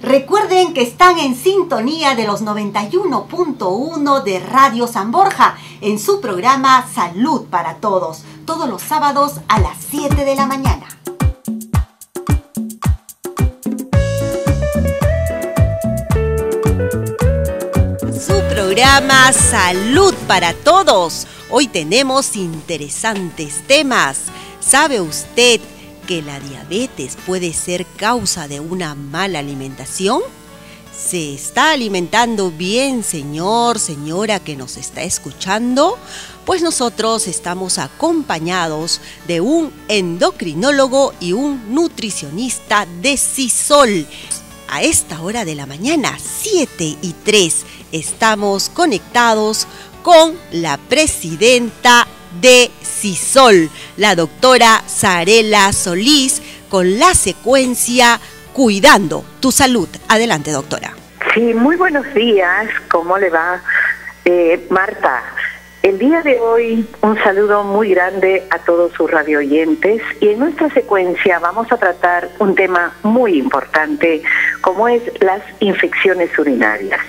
Recuerden que están en sintonía de los 91.1 de Radio San Borja en su programa Salud para Todos, todos los sábados a las 7 de la mañana. Su programa Salud para Todos. Hoy tenemos interesantes temas. ¿Sabe usted que la diabetes puede ser causa de una mala alimentación? ¿Se está alimentando bien, señor, señora que nos está escuchando? Pues nosotros estamos acompañados de un endocrinólogo y un nutricionista de Sisol. A esta hora de la mañana, 7:03, estamos conectados con la presidenta de Sisol, la doctora Sarela Solís, con la secuencia Cuidando tu Salud. Adelante, doctora. Sí, muy buenos días. ¿Cómo le va, Marta? El día de hoy, un saludo muy grande a todos sus radioyentes, y en nuestra secuencia vamos a tratar un tema muy importante, como es las infecciones urinarias.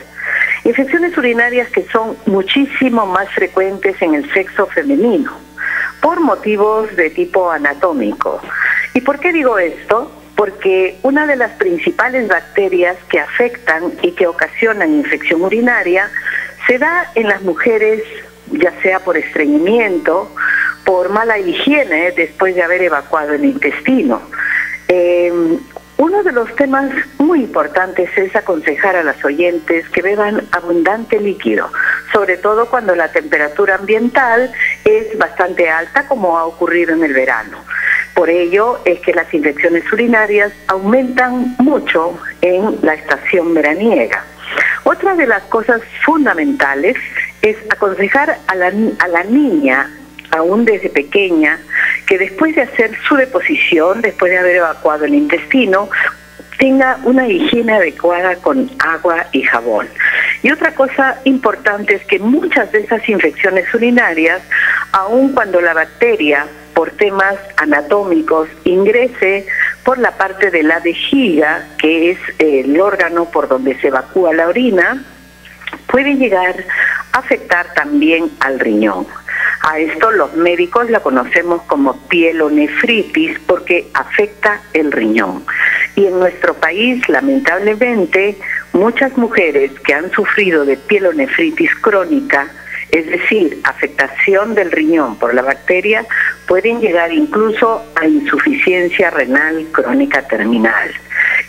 Infecciones urinarias que son muchísimo más frecuentes en el sexo femenino, por motivos de tipo anatómico. ¿Y por qué digo esto? Porque una de las principales bacterias que afectan y que ocasionan infección urinaria se da en las mujeres, ya sea por estreñimiento, por mala higiene después de haber evacuado el intestino. Uno de los temas muy importantes es aconsejar a las oyentes que beban abundante líquido, sobre todo cuando la temperatura ambiental es bastante alta, como ha ocurrido en el verano. Por ello es que las infecciones urinarias aumentan mucho en la estación veraniega. Otra de las cosas fundamentales es aconsejar a la niña, aún desde pequeña, que después de hacer su deposición, después de haber evacuado el intestino, tenga una higiene adecuada con agua y jabón. Y otra cosa importante es que muchas de esas infecciones urinarias, aun cuando la bacteria, por temas anatómicos, ingrese por la parte de la vejiga, que es el órgano por donde se evacúa la orina, puede llegar a afectar también al riñón. A esto los médicos la conocemos como pielonefritis, porque afecta el riñón. Y en nuestro país, lamentablemente, muchas mujeres que han sufrido de pielonefritis crónica, es decir, afectación del riñón por la bacteria, pueden llegar incluso a insuficiencia renal crónica terminal.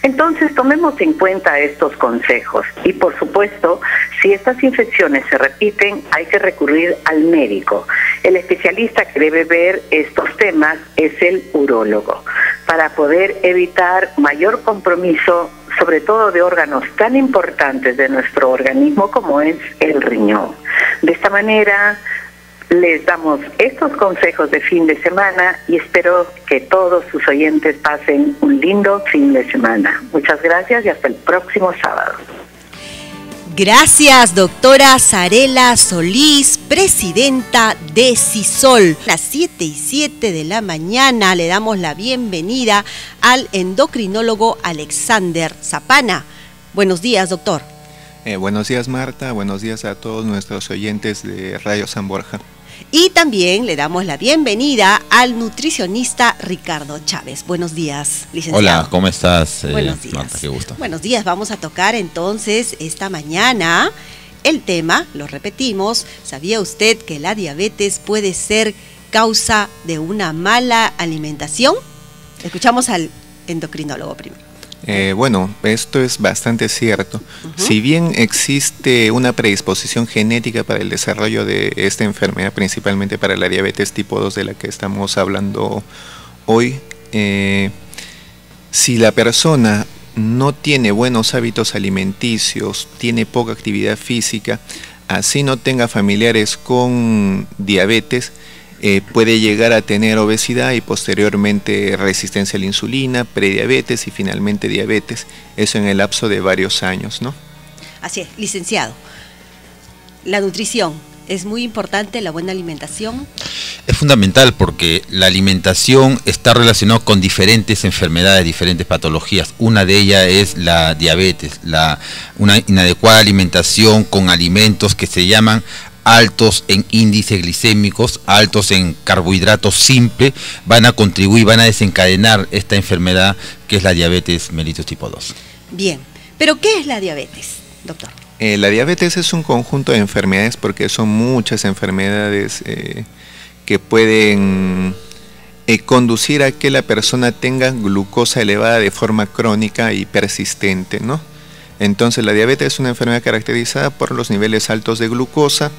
Entonces, tomemos en cuenta estos consejos y, por supuesto, si estas infecciones se repiten, hay que recurrir al médico. El especialista que debe ver estos temas es el urólogo, para poder evitar mayor compromiso, sobre todo de órganos tan importantes de nuestro organismo como es el riñón. De esta manera, les damos estos consejos de fin de semana y espero que todos sus oyentes pasen un lindo fin de semana. Muchas gracias y hasta el próximo sábado. Gracias, doctora Sarela Solís, presidenta de Sisol. A las 7:07 de la mañana le damos la bienvenida al endocrinólogo Alexander Zapana. Buenos días, doctor. Buenos días, Marta. Buenos días a todos nuestros oyentes de Radio San Borja. Y también le damos la bienvenida al nutricionista Ricardo Chávez. Buenos días, licenciado. Hola, ¿cómo estás? Buenos días. Marta, qué gusto. Buenos días, vamos a tocar entonces esta mañana el tema, lo repetimos, ¿sabía usted que la diabetes puede ser causa de una mala alimentación? Escuchamos al endocrinólogo primero. Bueno, esto es bastante cierto. Si bien existe una predisposición genética para el desarrollo de esta enfermedad, principalmente para la diabetes tipo 2 de la que estamos hablando hoy, si la persona no tiene buenos hábitos alimenticios, tiene poca actividad física, así no tenga familiares con diabetes, puede llegar a tener obesidad y posteriormente resistencia a la insulina, prediabetes y finalmente diabetes, eso en el lapso de varios años, ¿no? Así es, licenciado. La nutrición ¿Es muy importante la buena alimentación? Es fundamental porque la alimentación está relacionada con diferentes enfermedades, diferentes patologías. Una de ellas es la diabetes, una inadecuada alimentación con alimentos que se llaman altos en índices glicémicos, altos en carbohidratos simples, van a contribuir, van a desencadenar esta enfermedad que es la diabetes mellitus tipo 2. Bien, pero ¿qué es la diabetes, doctor? La diabetes es un conjunto de enfermedades porque son muchas enfermedades que pueden conducir a que la persona tenga glucosa elevada de forma crónica y persistente, ¿no? Entonces la diabetes es una enfermedad caracterizada por los niveles altos de glucosa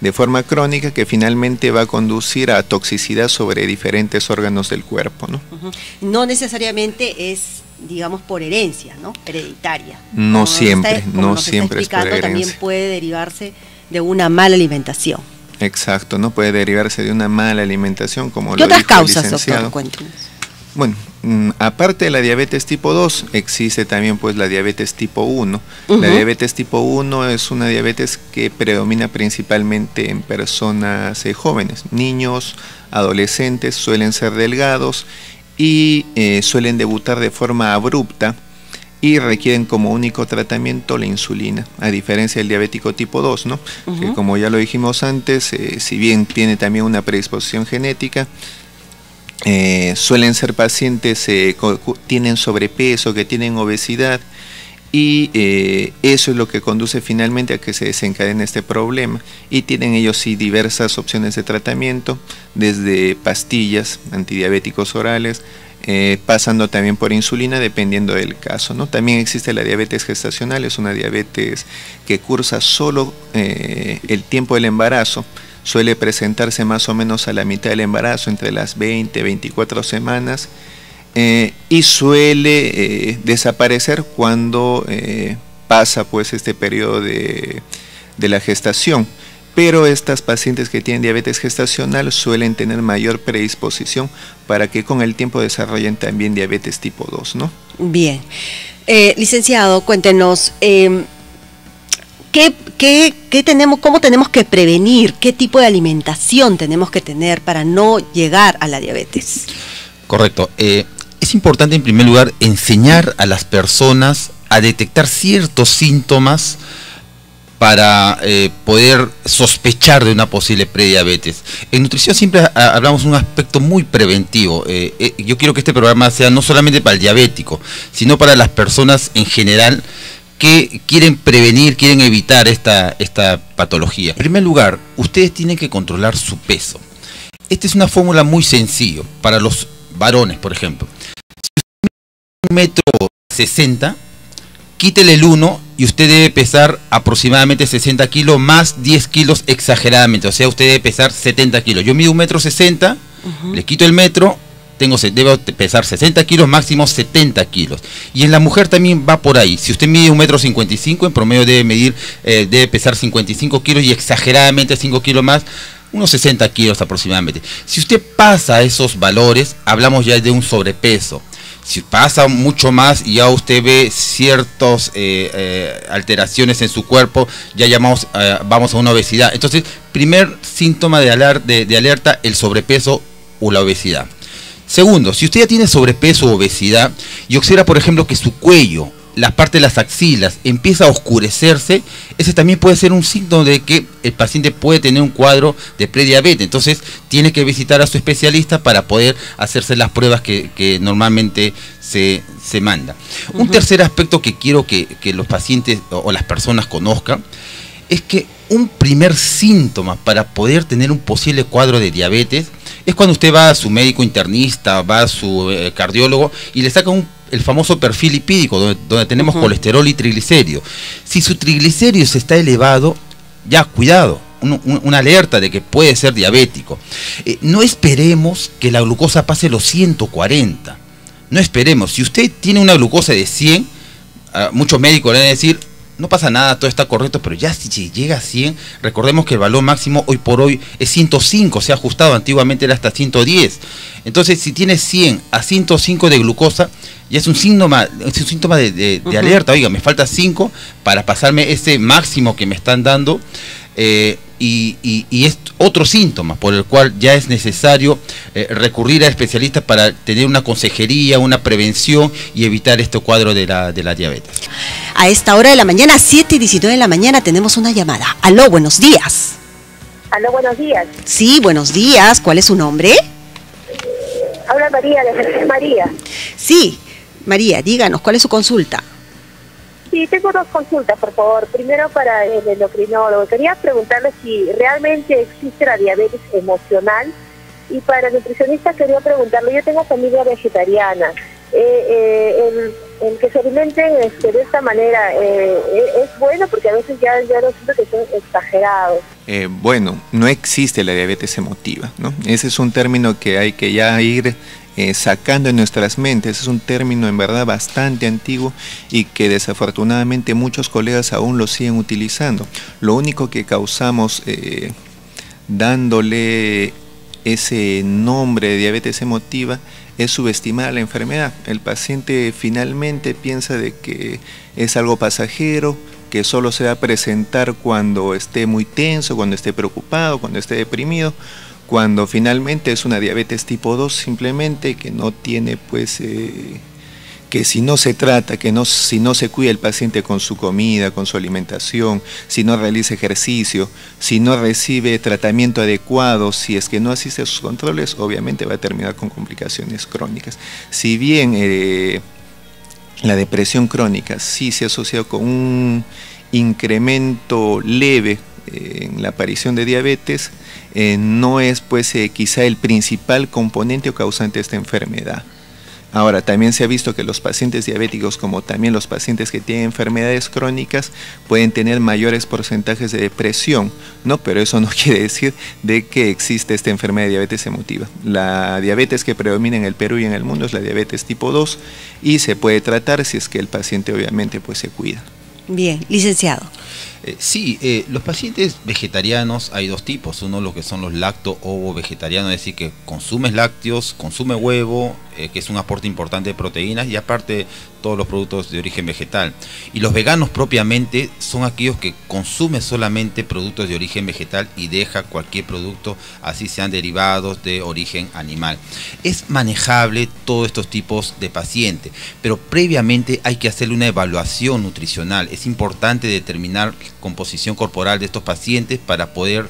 de forma crónica que finalmente va a conducir a toxicidad sobre diferentes órganos del cuerpo, ¿no? No necesariamente es, digamos, por herencia, ¿no? Hereditaria. No siempre, no siempre es por herencia. También puede derivarse de una mala alimentación. Exacto, ¿no? Puede derivarse de una mala alimentación, como lo dijo el licenciado. ¿Qué otras causas, doctor? Cuéntenos. Bueno, aparte de la diabetes tipo 2, existe también pues la diabetes tipo 1. La diabetes tipo 1 es una diabetes que predomina principalmente en personas jóvenes, niños, adolescentes, suelen ser delgados y suelen debutar de forma abrupta y requieren como único tratamiento la insulina, a diferencia del diabético tipo 2, ¿no? Que como ya lo dijimos antes, si bien tiene también una predisposición genética, suelen ser pacientes que tienen sobrepeso, que tienen obesidad y eso es lo que conduce finalmente a que se desencadene este problema y tienen ellos sí diversas opciones de tratamiento, desde pastillas, antidiabéticos orales, pasando también por insulina dependiendo del caso, ¿no? También existe la diabetes gestacional, es una diabetes que cursa solo el tiempo del embarazo. Suele presentarse más o menos a la mitad del embarazo, entre las 20 y 24 semanas, y suele desaparecer cuando pasa pues este periodo de la gestación. Pero estas pacientes que tienen diabetes gestacional suelen tener mayor predisposición para que con el tiempo desarrollen también diabetes tipo 2, ¿no? Bien. Licenciado, cuéntenos, ¿cómo tenemos que prevenir? ¿Qué tipo de alimentación tenemos que tener para no llegar a la diabetes? Correcto. Es importante en primer lugar enseñar a las personas a detectar ciertos síntomas para poder sospechar de una posible prediabetes. En nutrición siempre hablamos de un aspecto muy preventivo. Yo quiero que este programa sea no solamente para el diabético, sino para las personas en general que quieren prevenir, quieren evitar esta patología. En primer lugar, ustedes tienen que controlar su peso. Esta es una fórmula muy sencilla para los varones, por ejemplo. Si usted mide 1,60 m, quítele el 1 y usted debe pesar aproximadamente 60 kilos más 10 kilos exageradamente. O sea, usted debe pesar 70 kilos. Yo mido 1,60 m, le quito el metro, debo pesar 60 kilos, máximo 70 kilos. Y en la mujer también va por ahí. Si usted mide 1,55 m, en promedio debe pesar 55 kilos y exageradamente 5 kilos más, unos 60 kilos aproximadamente. Si usted pasa esos valores, hablamos ya de un sobrepeso. Si pasa mucho más y ya usted ve ciertas alteraciones en su cuerpo, ya vamos a una obesidad. Entonces, primer síntoma de alerta, el sobrepeso o la obesidad. Segundo, si usted ya tiene sobrepeso o obesidad y observa, por ejemplo, que su cuello, la parte de las axilas empieza a oscurecerse, ese también puede ser un signo de que el paciente puede tener un cuadro de prediabetes. Entonces tiene que visitar a su especialista para poder hacerse las pruebas que normalmente se manda. Un tercer aspecto que quiero que los pacientes o las personas conozcan es que un primer síntoma para poder tener un posible cuadro de diabetes es cuando usted va a su médico internista, va a su cardiólogo y le saca el famoso perfil lipídico donde tenemos colesterol y triglicéridos. Si su triglicéridos está elevado, ya cuidado, una alerta de que puede ser diabético. No esperemos que la glucosa pase los 140, no esperemos. Si usted tiene una glucosa de 100, muchos médicos le van a decir, no pasa nada, todo está correcto, pero ya si llega a 100, recordemos que el valor máximo hoy por hoy es 105, se ha ajustado, antiguamente era hasta 110. Entonces, si tiene 100 a 105 de glucosa, ya es un síntoma de alerta. Oiga, me falta 5 para pasarme ese máximo que me están dando. y es otro síntoma por el cual ya es necesario recurrir a especialistas para tener una consejería, una prevención y evitar este cuadro de la diabetes. A esta hora de la mañana, 7:19 de la mañana, tenemos una llamada. Aló, buenos días. Aló, buenos días. Sí, buenos días. ¿Cuál es su nombre? Habla María, de Jesús María. Sí, María, díganos, ¿cuál es su consulta? Sí, tengo dos consultas, por favor. Primero para el endocrinólogo. Quería preguntarle si realmente existe la diabetes emocional. Y para el nutricionista quería preguntarle, yo tengo familia vegetariana. El que se alimenten de esta manera es bueno, porque a veces ya lo siento que son exagerados. Bueno, no existe la diabetes emotiva, ¿no? Ese es un término que hay que ya ir sacando en nuestras mentes. Es un término en verdad bastante antiguo y que desafortunadamente muchos colegas aún lo siguen utilizando. Lo único que causamos dándole ese nombre de diabetes emotiva es subestimar la enfermedad. El paciente finalmente piensa de que es algo pasajero, que solo se va a presentar cuando esté muy tenso, cuando esté preocupado, cuando esté deprimido, cuando finalmente es una diabetes tipo 2 simplemente, que no tiene pues que si no se trata, si no se cuida el paciente con su comida, con su alimentación, si no realiza ejercicio, si no recibe tratamiento adecuado, si es que no asiste a sus controles, obviamente va a terminar con complicaciones crónicas. Si bien la depresión crónica sí se asocia con un incremento leve en la aparición de diabetes, no es pues quizá el principal componente o causante de esta enfermedad. Ahora, también se ha visto que los pacientes diabéticos, como también los pacientes que tienen enfermedades crónicas, pueden tener mayores porcentajes de depresión, ¿no? Pero eso no quiere decir de que existe esta enfermedad de diabetes emotiva. La diabetes que predomina en el Perú y en el mundo es la diabetes tipo 2 y se puede tratar si es que el paciente obviamente pues se cuida. Bien, licenciado. Sí, los pacientes vegetarianos hay dos tipos. Uno, los que son los lacto-ovo vegetarianos, es decir, que consume lácteos, consume huevo, que es un aporte importante de proteínas, y aparte todos los productos de origen vegetal. Y los veganos propiamente son aquellos que consumen solamente productos de origen vegetal y deja cualquier producto, así sean derivados de origen animal. Es manejable todos estos tipos de pacientes, pero previamente hay que hacerle una evaluación nutricional. Es importante determinar composición corporal de estos pacientes para poder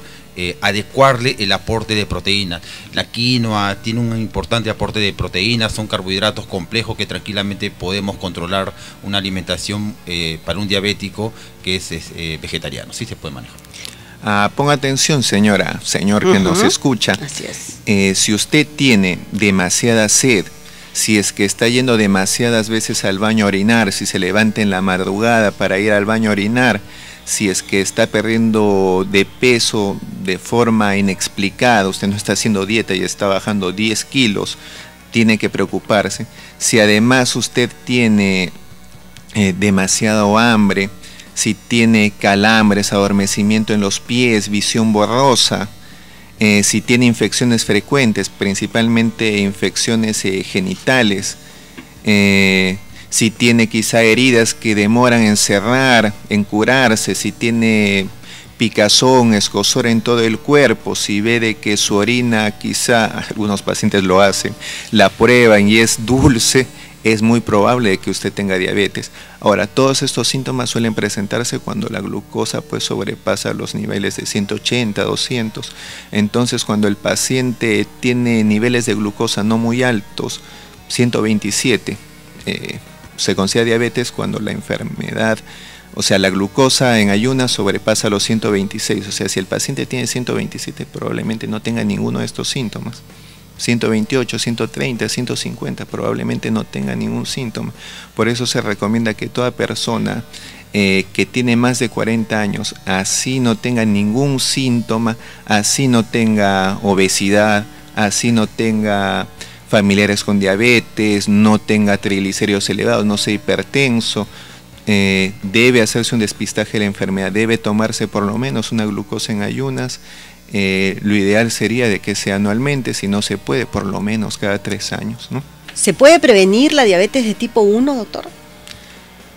adecuarle el aporte de proteínas. La quinoa tiene un importante aporte de proteínas, son carbohidratos complejos que tranquilamente podemos controlar una alimentación para un diabético que es vegetariano. Sí se puede manejar. Ponga atención, señora, señor que nos escucha. Así es. Si usted tiene demasiada sed, si es que está yendo demasiadas veces al baño a orinar, si se levanta en la madrugada para ir al baño a orinar, si es que está perdiendo de peso de forma inexplicada, usted no está haciendo dieta y está bajando 10 kilos, tiene que preocuparse. Si además usted tiene demasiado hambre, si tiene calambres, adormecimiento en los pies, visión borrosa, si tiene infecciones frecuentes, principalmente infecciones genitales, si tiene quizá heridas que demoran en cerrar, en curarse, si tiene picazón, escozor en todo el cuerpo, si ve de que su orina, quizá algunos pacientes lo hacen, la prueban y es dulce, es muy probable de que usted tenga diabetes. Ahora, todos estos síntomas suelen presentarse cuando la glucosa pues sobrepasa los niveles de 180, 200. Entonces, cuando el paciente tiene niveles de glucosa no muy altos, 127, se considera diabetes cuando la enfermedad, o sea, la glucosa en ayunas sobrepasa los 126. O sea, si el paciente tiene 127, probablemente no tenga ninguno de estos síntomas. 128, 130, 150, probablemente no tenga ningún síntoma. Por eso se recomienda que toda persona que tiene más de 40 años, así no tenga ningún síntoma, así no tenga obesidad, así no tenga familiares con diabetes, no tenga triglicéridos elevados, no sea hipertenso, debe hacerse un despistaje de la enfermedad, debe tomarse por lo menos una glucosa en ayunas. Lo ideal sería de que sea anualmente, si no se puede, por lo menos cada 3 años, ¿no? ¿Se puede prevenir la diabetes de tipo 1, doctor?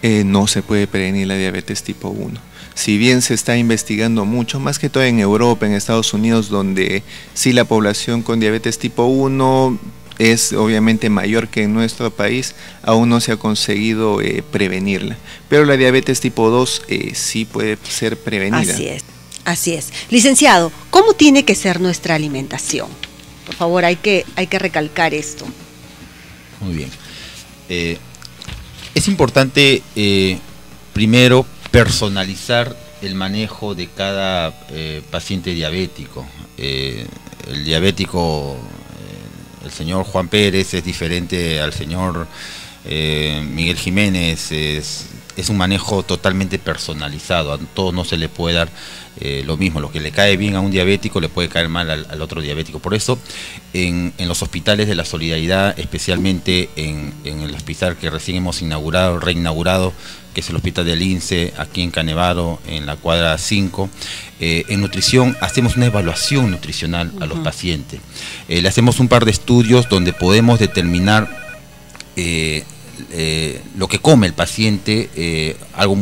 No se puede prevenir la diabetes tipo 1. si bien se está investigando mucho, más que todo en Europa, en Estados Unidos, donde sí la población con diabetes tipo 1 es obviamente mayor que en nuestro país, aún no se ha conseguido prevenirla. Pero la diabetes tipo 2 sí puede ser prevenida. Así es, así es. Licenciado, ¿cómo tiene que ser nuestra alimentación? Por favor, hay que recalcar esto. Muy bien. Es importante, primero, personalizar el manejo de cada paciente diabético. El diabético, el señor Juan Pérez es diferente al señor Miguel Jiménez, es un manejo totalmente personalizado, a todos no se le puede dar lo mismo, lo que le cae bien a un diabético le puede caer mal al otro diabético. Por eso en los hospitales de la Solidaridad, especialmente en el hospital que recién hemos reinaugurado, que es el hospital del INSE, aquí en Canevaro, en la cuadra 5, en nutrición hacemos una evaluación nutricional a los pacientes. Le hacemos un par de estudios donde podemos determinar lo que come el paciente, algo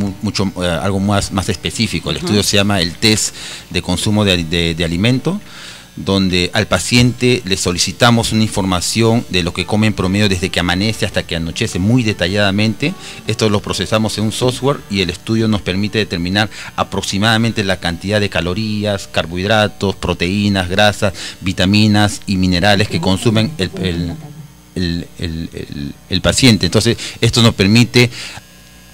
más específico. El estudio se llama el test de consumo de alimento, donde al paciente le solicitamos una información de lo que come en promedio desde que amanece hasta que anochece muy detalladamente. Esto lo procesamos en un software y el estudio nos permite determinar aproximadamente la cantidad de calorías, carbohidratos, proteínas, grasas, vitaminas y minerales que consumen el paciente. Entonces esto nos permite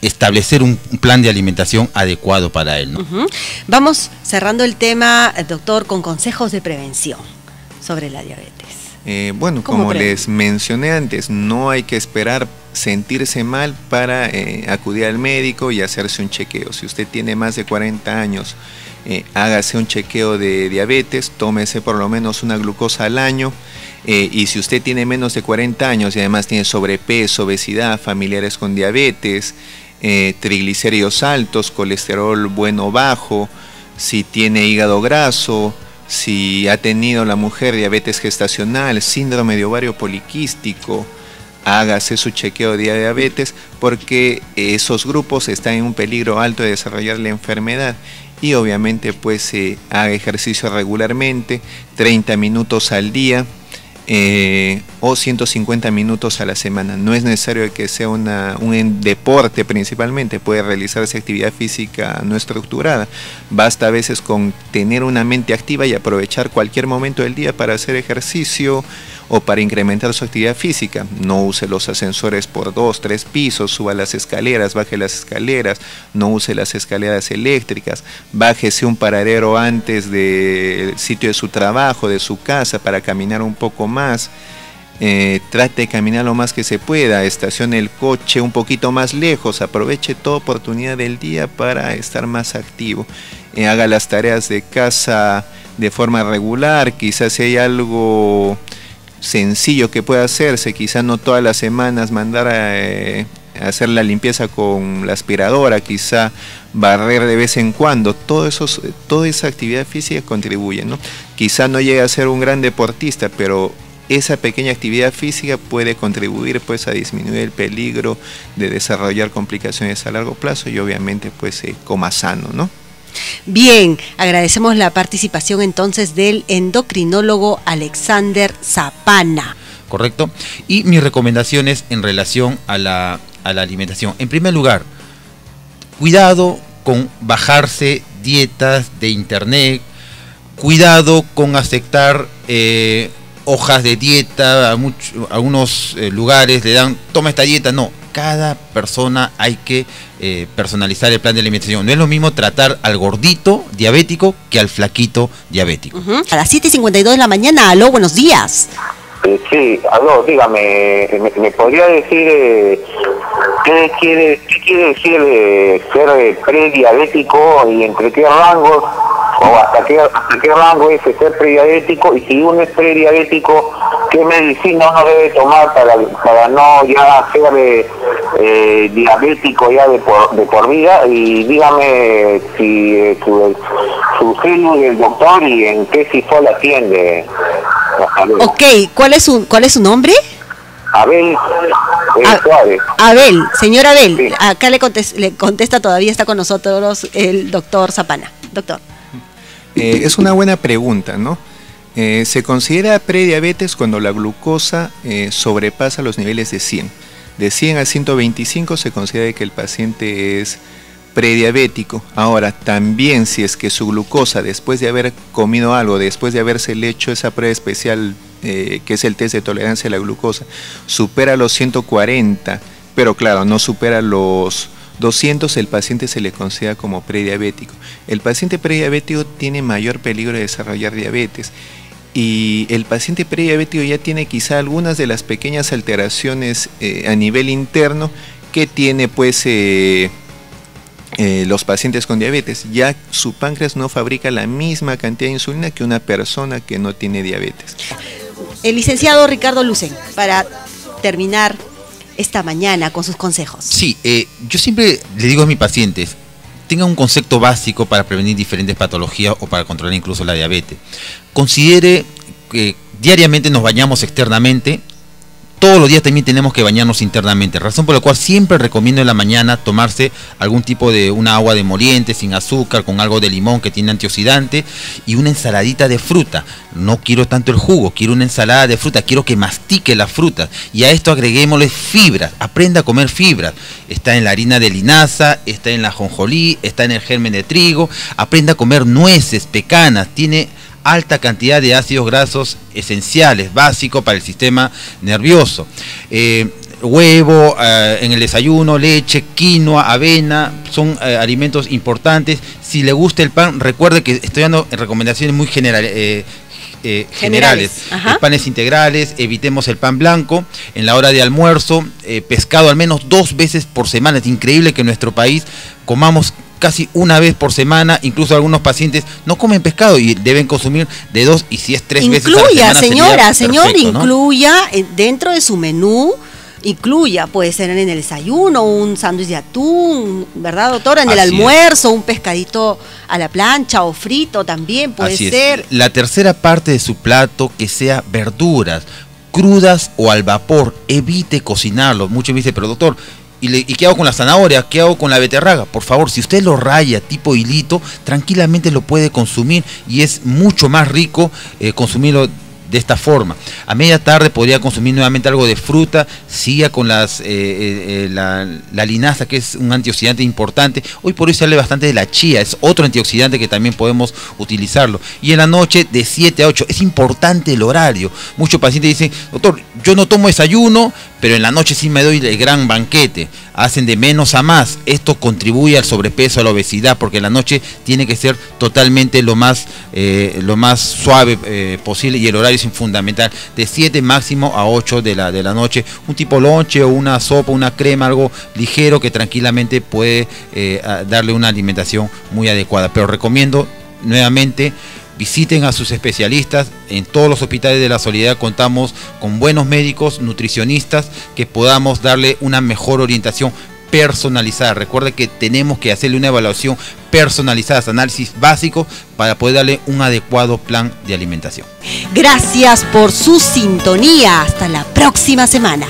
establecer un plan de alimentación adecuado para él, ¿no? Vamos cerrando el tema, doctor, con consejos de prevención sobre la diabetes. Bueno, como les mencioné antes, no hay que esperar sentirse mal para acudir al médico y hacerse un chequeo. Si usted tiene más de 40 años, hágase un chequeo de diabetes, tómese por lo menos una glucosa al año. Y si usted tiene menos de 40 años y además tiene sobrepeso, obesidad, familiares con diabetes, triglicéridos altos, colesterol bueno o bajo, si tiene hígado graso, si ha tenido la mujer diabetes gestacional, síndrome de ovario poliquístico, hágase su chequeo de diabetes, porque esos grupos están en un peligro alto de desarrollar la enfermedad. Y obviamente pues haga ejercicio regularmente, 30 minutos al día, o 150 minutos a la semana. No es necesario que sea un deporte principalmente, puede realizarse actividad física no estructurada. Basta a veces con tener una mente activa y aprovechar cualquier momento del día para hacer ejercicio o para incrementar su actividad física. No use los ascensores por 2, 3 pisos, suba las escaleras, baje las escaleras, no use las escaleras eléctricas, bájese un paradero antes del sitio de su trabajo, de su casa, para caminar un poco más. Trate de caminar lo más que se pueda, estacione el coche un poquito más lejos, aproveche toda oportunidad del día para estar más activo. Haga las tareas de casa de forma regular, quizás si hay algo sencillo que pueda hacerse, quizás no todas las semanas mandar a hacer la limpieza con la aspiradora, quizá barrer de vez en cuando, toda esa actividad física contribuye, ¿no? Quizá no llegue a ser un gran deportista, pero esa pequeña actividad física puede contribuir pues a disminuir el peligro de desarrollar complicaciones a largo plazo y obviamente pues coma sano, ¿no? Bien, agradecemos la participación entonces del endocrinólogo Alexander Zapana. Correcto. Y mis recomendaciones en relación a la alimentación. En primer lugar, cuidado con bajarse dietas de internet, cuidado con aceptar hojas de dieta. A algunos lugares le dan, toma esta dieta. No, cada persona hay que personalizar el plan de alimentación. No es lo mismo tratar al gordito diabético que al flaquito diabético. A las 7:52 de la mañana, aló, buenos días. Sí, aló, dígame, ¿me podría decir qué quiere decir ser prediabético y entre qué rangos, o hasta qué rango es ser prediabético? Y si uno es prediabético, ¿qué medicina uno debe tomar para no ya ser diabético ya de por vida? Y dígame si su celu del doctor y en qué CIFOL atiende. Ok, ¿cuál es su nombre? Abel Suárez. Abel, señor Abel, Sí. acá le contesta, todavía está con nosotros el doctor Zapana. Doctor. Es una buena pregunta, ¿no? Se considera prediabetes cuando la glucosa sobrepasa los niveles de 100. De 100 a 125 se considera que el paciente es prediabético. Ahora, también si es que su glucosa, después de haber comido algo, después de haberse hecho esa prueba especial, que es el test de tolerancia a la glucosa, supera los 140, pero claro, no supera los 200, el paciente se le considera como prediabético. El paciente prediabético tiene mayor peligro de desarrollar diabetes. Y el paciente prediabético ya tiene quizá algunas de las pequeñas alteraciones a nivel interno que tiene pues los pacientes con diabetes. Ya su páncreas no fabrica la misma cantidad de insulina que una persona que no tiene diabetes. El licenciado Ricardo Lucen, para terminar esta mañana con sus consejos. Sí, yo siempre le digo a mis pacientes, tengan un concepto básico para prevenir diferentes patologías o para controlar incluso la diabetes. Considere que diariamente nos bañamos externamente, todos los días también tenemos que bañarnos internamente, razón por la cual siempre recomiendo en la mañana tomarse algún tipo de una agua de moliente sin azúcar, con algo de limón que tiene antioxidante y una ensaladita de fruta. No quiero tanto el jugo, quiero una ensalada de fruta, quiero que mastique la fruta y a esto agreguémosle fibras, aprenda a comer fibras. Está en la harina de linaza, está en la ajonjolí, está en el germen de trigo, aprenda a comer nueces, pecanas, tiene alta cantidad de ácidos grasos esenciales, básicos para el sistema nervioso. Huevo en el desayuno, leche, quinoa, avena, son alimentos importantes. Si le gusta el pan, recuerde que estoy dando recomendaciones muy generales. Panes integrales, evitemos el pan blanco. En la hora de almuerzo, pescado al menos 2 veces por semana. Es increíble que en nuestro país comamos casi una vez por semana, incluso algunos pacientes no comen pescado y deben consumir de 2 y si es 3 veces a la semana. Señor, perfecto, ¿no? incluya dentro de su menú, incluya, puede ser en el desayuno, un sándwich de atún, ¿verdad, doctora? En el almuerzo, un pescadito a la plancha o frito también puede ser. La tercera parte de su plato, que sea verduras, crudas o al vapor, evite cocinarlo. Muchos me dicen, pero doctor, ¿y qué hago con la zanahoria? ¿Qué hago con la beterraga? Por favor, si usted lo raya tipo hilito, tranquilamente lo puede consumir y es mucho más rico consumirlo de esta forma. A media tarde podría consumir nuevamente algo de fruta, siga con la linaza, que es un antioxidante importante. Hoy por hoy se habla bastante de la chía, es otro antioxidante que también podemos utilizarlo. Y en la noche de 7 a 8, es importante el horario. Muchos pacientes dicen, doctor, yo no tomo desayuno, pero en la noche sí me doy el gran banquete. Hacen de menos a más. Esto contribuye al sobrepeso, a la obesidad, porque en la noche tiene que ser totalmente lo más suave posible y el horario es fundamental. De 7 máximo a 8 de la noche. Un tipo lonche o una sopa, una crema, algo ligero que tranquilamente puede darle una alimentación muy adecuada. Pero recomiendo nuevamente, visiten a sus especialistas. En todos los hospitales de la Solidaridad contamos con buenos médicos, nutricionistas, que podamos darle una mejor orientación personalizada. Recuerde que tenemos que hacerle una evaluación personalizada, análisis básicos, para poder darle un adecuado plan de alimentación. Gracias por su sintonía. Hasta la próxima semana.